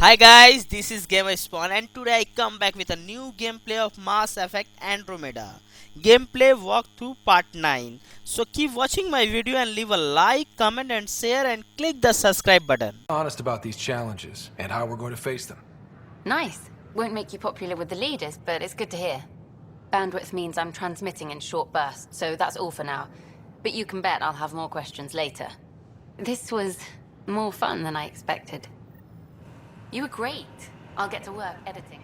Hi guys, this is Gamer Spawn and today I come back with a new gameplay of Mass Effect Andromeda. Gameplay walkthrough part 9. So keep watching my video and leave a like, comment and share and click the subscribe button. Honest about these challenges and how we're going to face them. Nice. Won't make you popular with the leaders, but it's good to hear. Bandwidth means I'm transmitting in short bursts, so that's all for now. But you can bet I'll have more questions later. This was more fun than I expected. You were great. I'll get to work editing.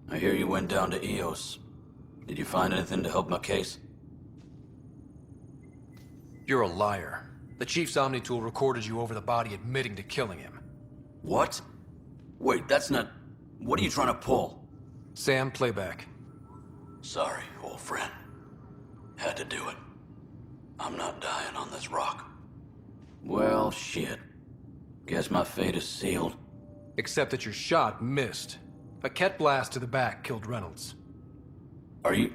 I hear you went down to Eos. Did you find anything to help my case? You're a liar. The Chief's Omni-tool recorded you over the body admitting to killing him. What? Wait, that's not... What are you trying to pull? Sam, playback. Sorry, old friend. Had to do it. I'm not dying on this rock. Well, shit. Guess my fate is sealed. Except that your shot missed. A Ket blast to the back killed Reynolds. Are you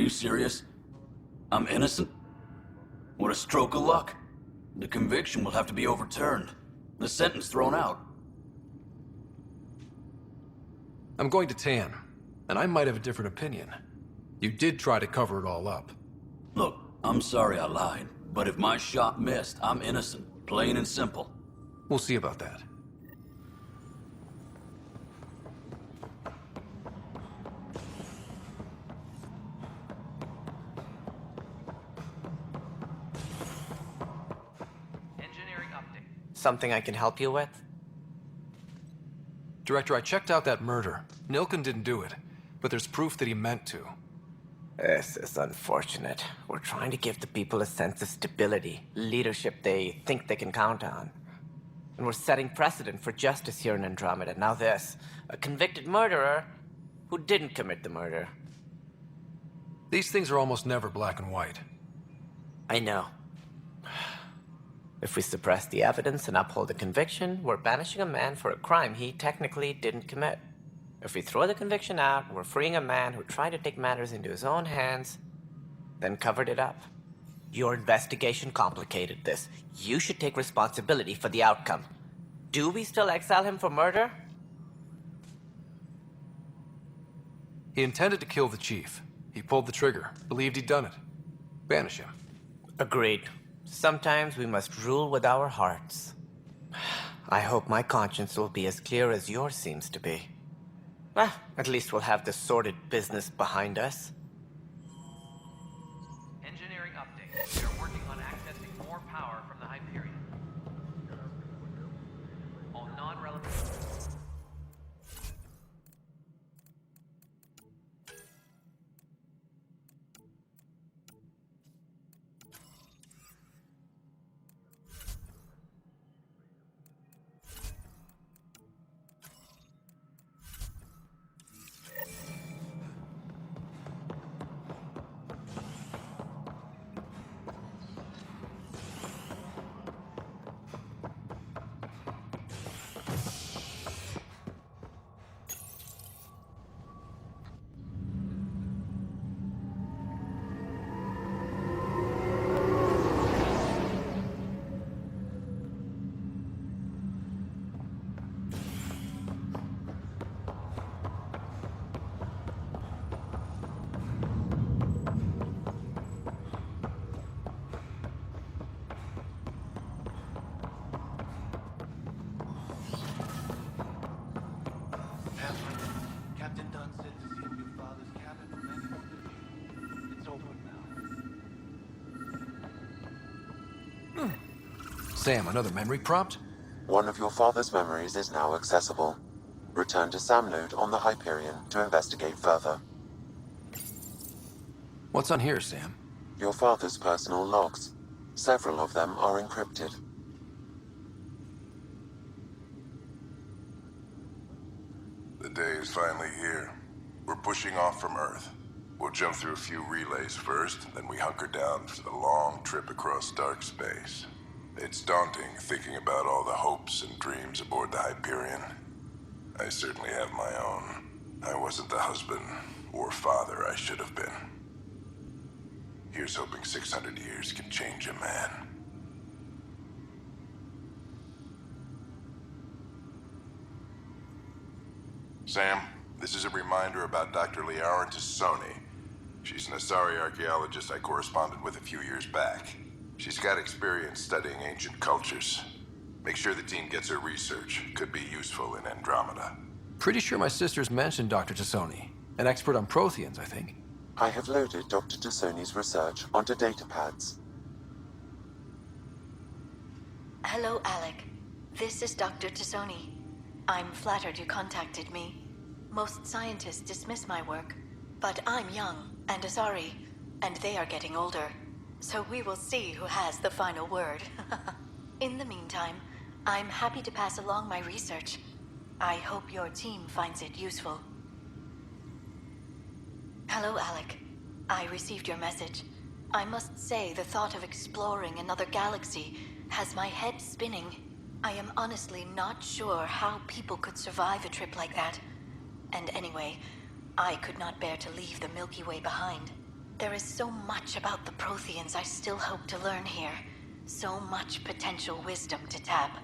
serious? I'm innocent? What a stroke of luck. The conviction will have to be overturned. The sentence thrown out. I'm going to Tan, and I might have a different opinion. You did try to cover it all up. Look, I'm sorry I lied, but if my shot missed, I'm innocent. Plain and simple. We'll see about that. Something I can help you with? Director, I checked out that murder. Nilkin didn't do it, but there's proof that he meant to. This is unfortunate. We're trying to give the people a sense of stability, leadership they think they can count on. And we're setting precedent for justice here in Andromeda. Now this, a convicted murderer who didn't commit the murder. These things are almost never black and white. I know. If we suppress the evidence and uphold the conviction, we're banishing a man for a crime he technically didn't commit. If we throw the conviction out, we're freeing a man who tried to take matters into his own hands, then covered it up. Your investigation complicated this. You should take responsibility for the outcome. Do we still exile him for murder? He intended to kill the Chief. He pulled the trigger, believed he'd done it. Banish him. Agreed. Sometimes we must rule with our hearts. I hope my conscience will be as clear as yours seems to be. Well, at least we'll have this sordid business behind us. Engineering update. We are working on accessing more power from the Hyperion. All non-relevant... Captain Dunn said to see if your father's cabin remains living. It's open now. Sam, another memory prompt? One of your father's memories is now accessible. Return to Sam node on the Hyperion to investigate further. What's on here, Sam? Your father's personal logs. Several of them are encrypted. day is finally here. We're pushing off from Earth. We'll jump through a few relays first, then we hunker down for the long trip across dark space. It's daunting thinking about all the hopes and dreams aboard the Hyperion. I certainly have my own. I wasn't the husband or father I should have been. Here's hoping 600 years can change a man. Sam, this is a reminder about Dr. Liara Tassoni. She's an Asari archaeologist I corresponded with a few years back. She's got experience studying ancient cultures. Make sure the team gets her research. Could be useful in Andromeda. Pretty sure my sisters mentioned Dr. Tassoni. An expert on Protheans, I think. I have loaded Dr. Tassoni's research onto datapads. Hello, Alec. This is Dr. Tassoni. I'm flattered you contacted me. Most scientists dismiss my work, but I'm young and Asari, and they are getting older. So we will see who has the final word. In the meantime, I'm happy to pass along my research. I hope your team finds it useful. Hello, Alec. I received your message. I must say the thought of exploring another galaxy has my head spinning. I am honestly not sure how people could survive a trip like that. And anyway, I could not bear to leave the Milky Way behind. There is so much about the Protheans I still hope to learn here. So much potential wisdom to tap.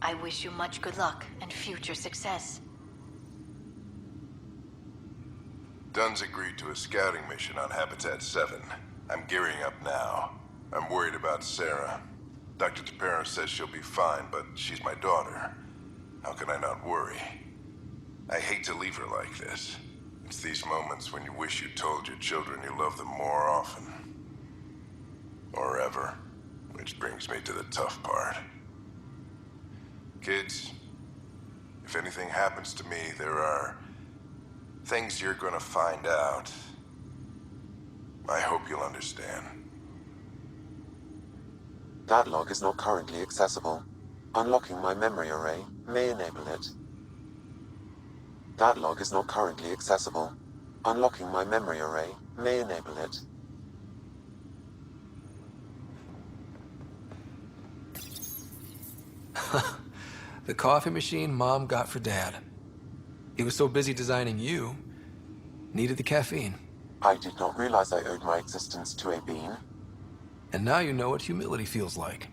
I wish you much good luck and future success. Dunn's agreed to a scouting mission on Habitat 7. I'm gearing up now. I'm worried about Sarah. Dr. Tapera says she'll be fine, but she's my daughter. How can I not worry? I hate to leave her like this. It's these moments when you wish you told your children you love them more often. Or ever. Which brings me to the tough part. Kids, if anything happens to me, there are things you're gonna find out. I hope you'll understand. That log is not currently accessible. Unlocking my memory array may enable it. That log is not currently accessible. Unlocking my memory array may enable it. The coffee machine Mom got for Dad. He was so busy designing you, needed the caffeine. I did not realize I owed my existence to a bean. And now you know what humility feels like.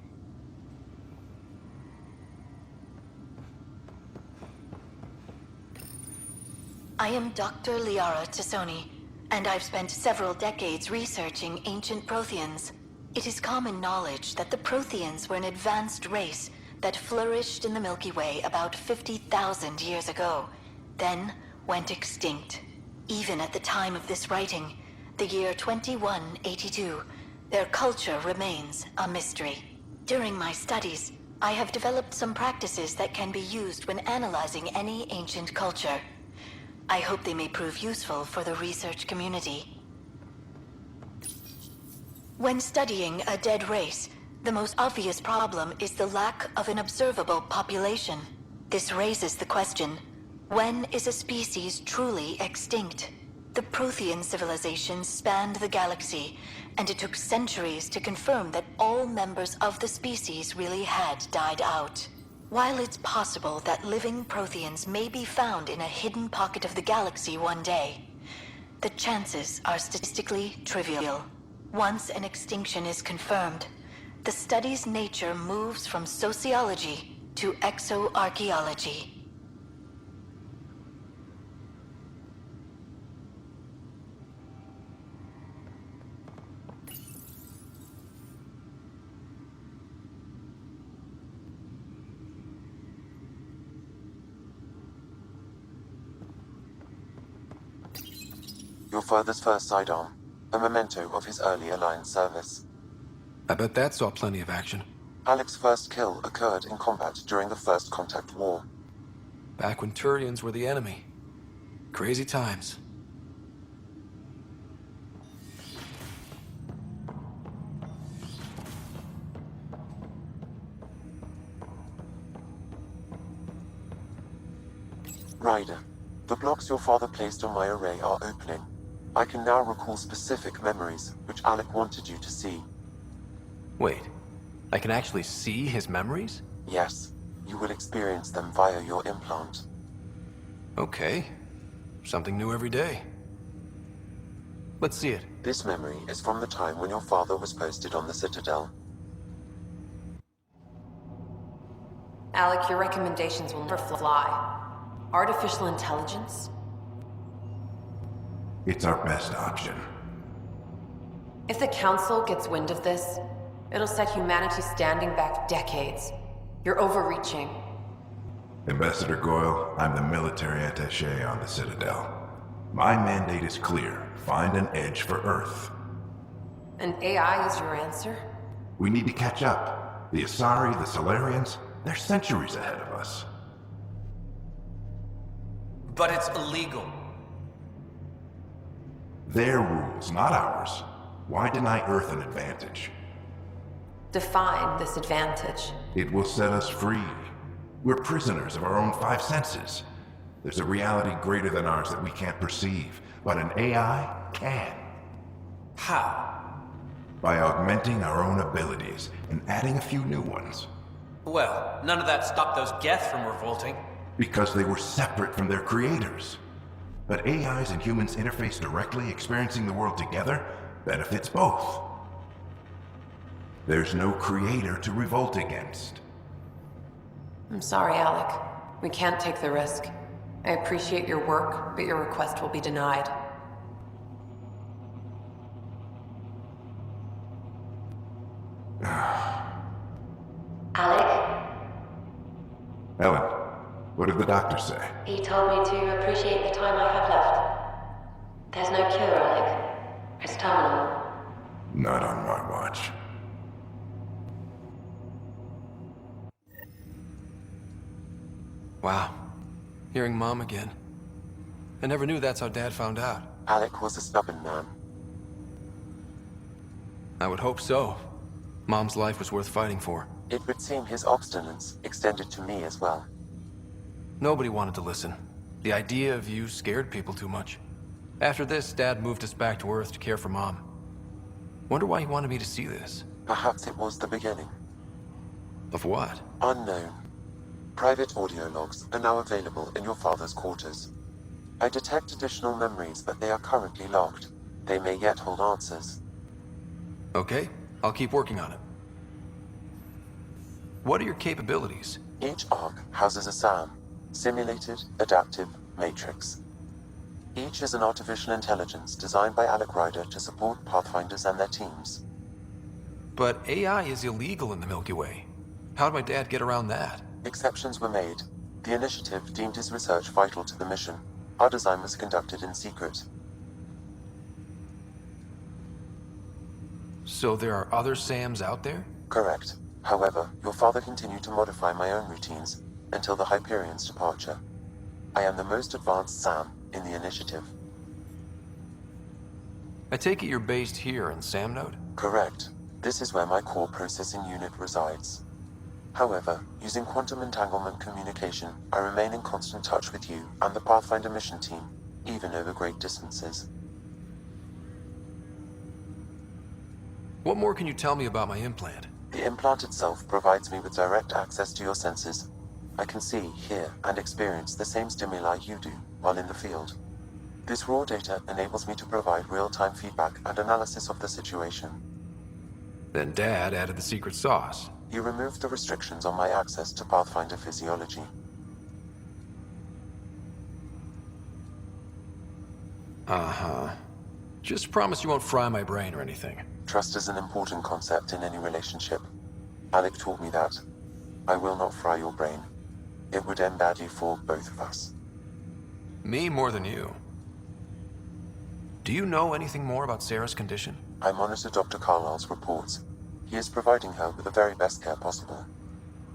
I am Dr. Liara Tassoni, and I've spent several decades researching ancient Protheans. It is common knowledge that the Protheans were an advanced race that flourished in the Milky Way about 50,000 years ago, then went extinct. Even at the time of this writing, the year 2182, their culture remains a mystery. During my studies, I have developed some practices that can be used when analyzing any ancient culture. I hope they may prove useful for the research community. When studying a dead race, the most obvious problem is the lack of an observable population. This raises the question, when is a species truly extinct? The Prothean civilization spanned the galaxy, and it took centuries to confirm that all members of the species really had died out. While it's possible that living Protheans may be found in a hidden pocket of the galaxy one day, the chances are statistically trivial. Once an extinction is confirmed, the study's nature moves from sociology to exoarchaeology. Your father's first sidearm, a memento of his early Alliance service. I bet that saw plenty of action. Alec's first kill occurred in combat during the First Contact War. Back when Turians were the enemy. Crazy times. Ryder, The blocks your father placed on my array are opening. I can now recall specific memories, which Alec wanted you to see. Wait, I can actually see his memories? Yes, you will experience them via your implant. Okay. Something new every day. Let's see it. This memory is from the time when your father was posted on the Citadel. Alec, your recommendations will never fly. Artificial intelligence? It's our best option. If the Council gets wind of this, it'll set humanity standing back decades. You're overreaching. Ambassador Goyle, I'm the military attaché on the Citadel. My mandate is clear. Find an edge for Earth. And AI is your answer? We need to catch up. The Asari, the Solarians, they're centuries ahead of us. But it's illegal. Their rules, not ours. Why deny Earth an advantage? Define this advantage. It will set us free. We're prisoners of our own five senses. There's a reality greater than ours that we can't perceive, but an AI can. How? By augmenting our own abilities and adding a few new ones. Well, none of that stopped those Geth from revolting. Because they were separate from their creators. But AIs and humans interface directly, experiencing the world together, benefits both. There's no creator to revolt against. I'm sorry, Alec. We can't take the risk. I appreciate your work, but your request will be denied. Alec, Ellen, what did the doctor say? he told me to appreciate the time I have left. There's no cure, Alec. It's terminal. Not on my watch. Wow. Hearing Mom again. I never knew that's how Dad found out. Alec was a stubborn man. I would hope so. Mom's life was worth fighting for. It would seem his obstinance extended to me as well. Nobody wanted to listen. The idea of you scared people too much. After this, Dad moved us back to Earth to care for Mom. Wonder why he wanted me to see this. Perhaps it was the beginning. Of what? Unknown. Private audio logs are now available in your father's quarters. I detect additional memories, but they are currently locked. They may yet hold answers. Okay, I'll keep working on it. What are your capabilities? Each arc houses a SAM, Simulated Adaptive Matrix. Each is an artificial intelligence designed by Alec Ryder to support Pathfinders and their teams. But AI is illegal in the Milky Way. How'd my dad get around that? Exceptions were made. The initiative deemed his research vital to the mission. Our design was conducted in secret. So there are other SAMs out there? Correct. However, your father continued to modify my own routines until the Hyperion's departure. I am the most advanced SAM in the initiative. I take it you're based here in Sam Node? Correct. This is where my core processing unit resides. However, using quantum entanglement communication, I remain in constant touch with you and the Pathfinder mission team, even over great distances. What more can you tell me about my implant? The implant itself provides me with direct access to your senses. I can see, hear, and experience the same stimuli you do while in the field. This raw data enables me to provide real-time feedback and analysis of the situation. Then Dad added the secret sauce. You removed the restrictions on my access to Pathfinder physiology. Uh-huh. Just promise you won't fry my brain or anything. Trust is an important concept in any relationship. Alec taught me that. I will not fry your brain. It would end badly for both of us. Me more than you. Do you know anything more about Sarah's condition? I monitor Dr. Carlisle's reports. He is providing her with the very best care possible.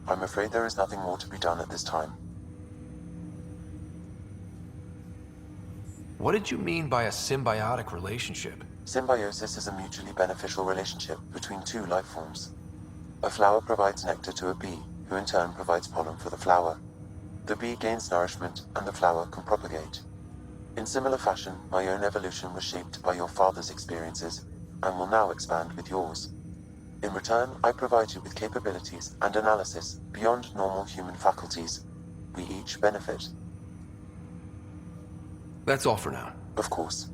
I'm afraid there is nothing more to be done at this time. What did you mean by a symbiotic relationship? Symbiosis is a mutually beneficial relationship between two life forms. A flower provides nectar to a bee, who in turn provides pollen for the flower. The bee gains nourishment, and the flower can propagate. In similar fashion, my own evolution was shaped by your father's experiences, and will now expand with yours. In return, I provide you with capabilities and analysis beyond normal human faculties. We each benefit. That's all for now. Of course.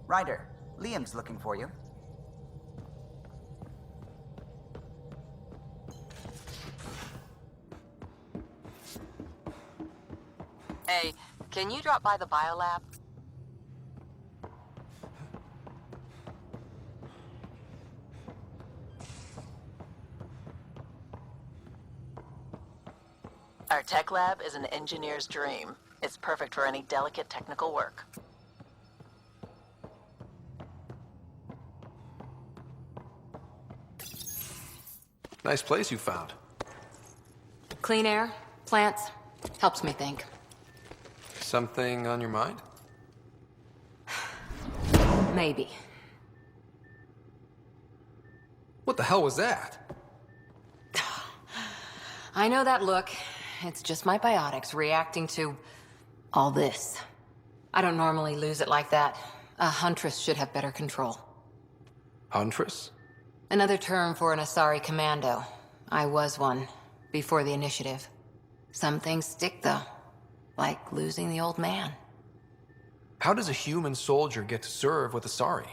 Ryder, Liam's looking for you. Hey, can you drop by the biolab? Our tech lab is an engineer's dream. It's perfect for any delicate technical work. Nice place you found. Clean air, plants, helps me think. Something on your mind? Maybe. What the hell was that? I know that look. It's just my biotics reacting to all this. I don't normally lose it like that. A huntress should have better control. Huntress? Another term for an Asari commando. I was one, before the initiative. Some things stick, though. Like losing the old man. How does a human soldier get to serve with Asari?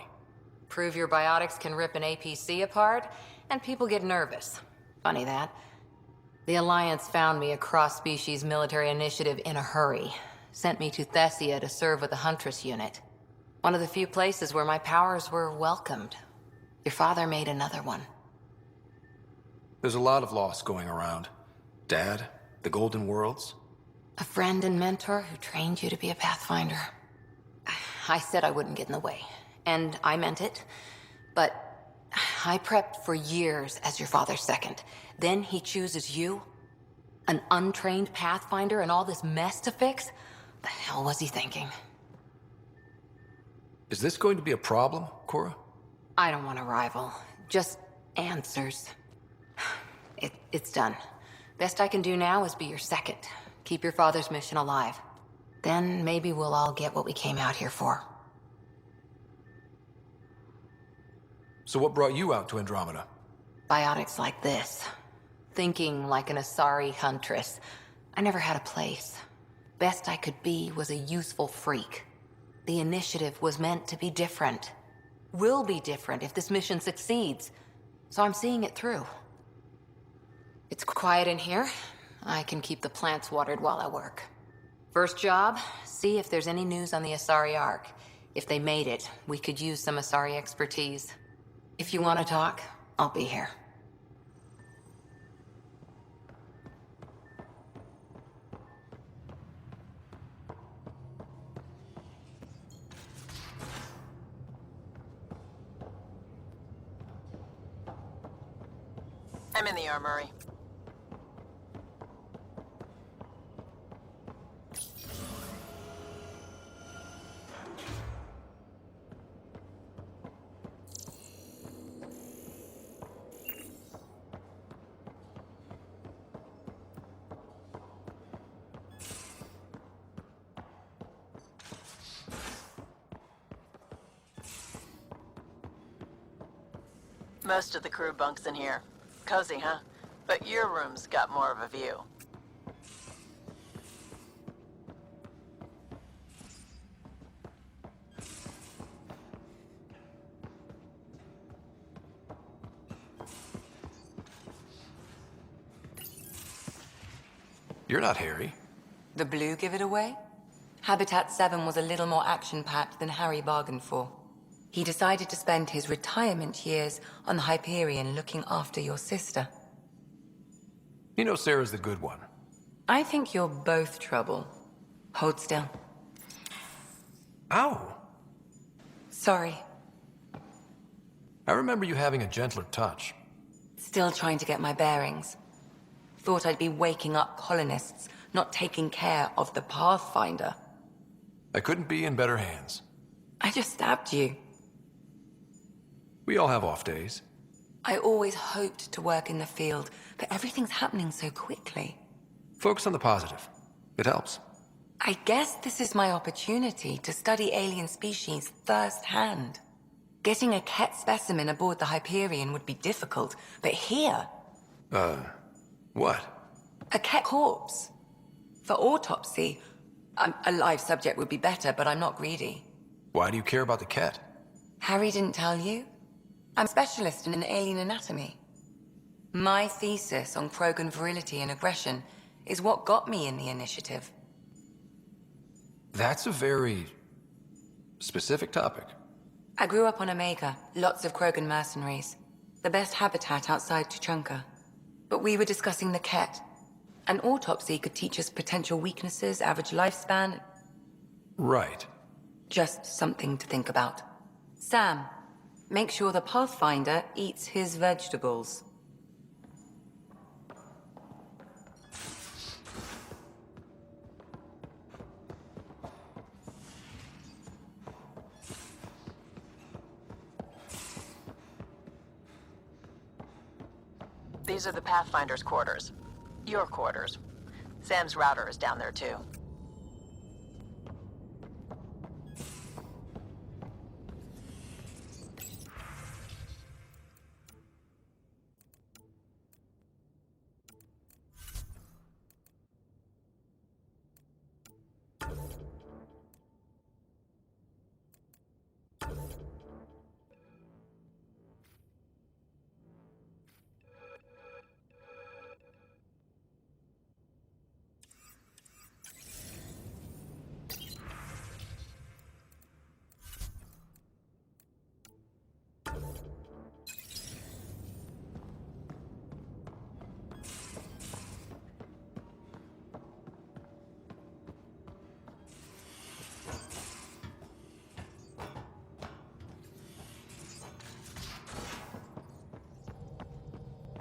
Prove your biotics can rip an APC apart, and people get nervous. Funny that. The Alliance found me a cross-species military initiative in a hurry. Sent me to Thessia to serve with the Huntress unit. One of the few places where my powers were welcomed. Your father made another one. There's a lot of loss going around. Dad, the Golden Worlds. A friend and mentor who trained you to be a Pathfinder. I said I wouldn't get in the way, and I meant it. But I prepped for years as your father's second. Then he chooses you? An untrained Pathfinder and all this mess to fix? The hell was he thinking? Is this going to be a problem, Cora? I don't want a rival. Just answers. It's done. Best I can do now is be your second. Keep your father's mission alive. Then maybe we'll all get what we came out here for. So what brought you out to Andromeda? Biotics like this. Thinking like an Asari huntress. I never had a place. Best I could be was a useful freak. The initiative was meant to be different. Will be different if this mission succeeds. So I'm seeing it through. It's quiet in here. I can keep the plants watered while I work. First job, see if there's any news on the Asari Ark. If they made it, we could use some Asari expertise. If you want to talk, I'll be here. I'm in the armory. Most of the crew bunks in here. Cozy, huh? But your room's got more of a view. You're not Harry. The blue give it away? Habitat 7 was a little more action-packed than Harry bargained for. He decided to spend his retirement years on the Hyperion looking after your sister. You know Sarah's the good one. I think you're both trouble. Hold still. Ow! Sorry. I remember you having a gentler touch. Still trying to get my bearings. Thought I'd be waking up colonists, not taking care of the Pathfinder. I couldn't be in better hands. I just stabbed you. We all have off days. I always hoped to work in the field, but everything's happening so quickly. Focus on the positive. It helps. I guess this is my opportunity to study alien species firsthand. Getting a Ket specimen aboard the Hyperion would be difficult, but here... What? A Ket corpse. For autopsy, a live subject would be better, but I'm not greedy. Why do you care about the Ket? Harry didn't tell you? I'm a specialist in alien anatomy. My thesis on Krogan virility and aggression is what got me in the initiative. That's a very... specific topic. I grew up on Omega, lots of Krogan mercenaries. The best habitat outside Tuchanka. But we were discussing the Ket. An autopsy could teach us potential weaknesses, average lifespan. Right. Just something to think about. Sam, make sure the Pathfinder eats his vegetables. These are the Pathfinder's quarters. Your quarters. Sam's router is down there too.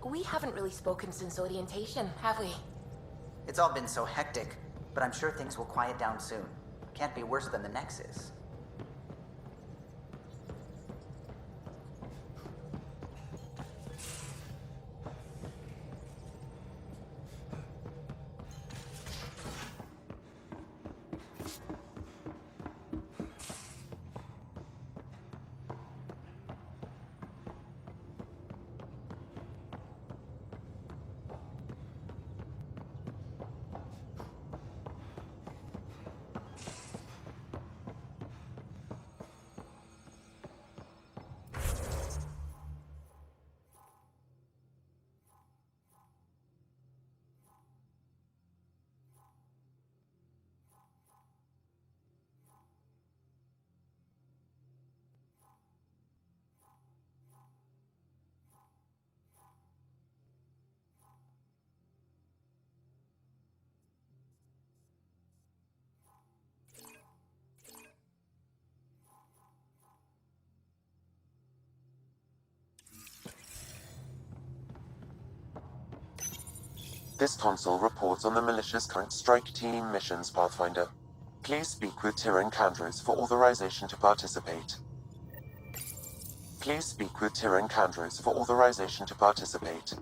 We haven't really spoken since orientation, have we? It's all been so hectic, but I'm sure things will quiet down soon. Can't be worse than the Nexus. This console reports on the militia's current strike team missions, Pathfinder. Please speak with Tyrion Candros for authorization to participate. Please speak with Tyrion Candros for authorization to participate.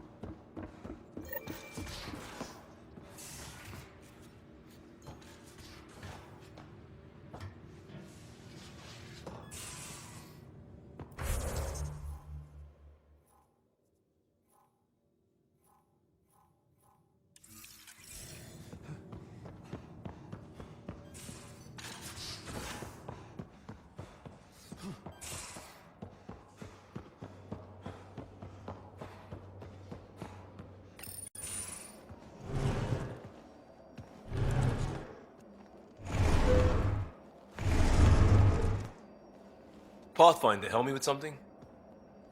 Pathfinder, help me with something?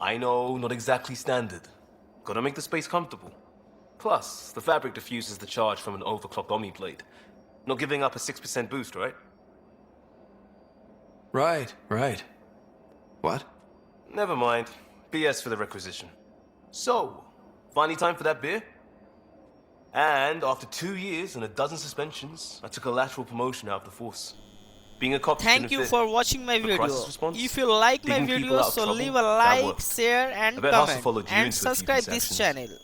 I know, not exactly standard. Gotta make the space comfortable. Plus, the fabric diffuses the charge from an overclocked Omni blade. Not giving up a 6% boost, right? Right. What? Never mind. BS for the requisition. So, finally time for that beer? And after 2 years and a dozen suspensions, I took a lateral promotion out of the force. Being a cop Thank you for watching my video. response, If you like my digging people videos, out of so trouble, leave a that like, worked. share I and bet Hustle comment followed you and into a few subscribe this transactions. channel.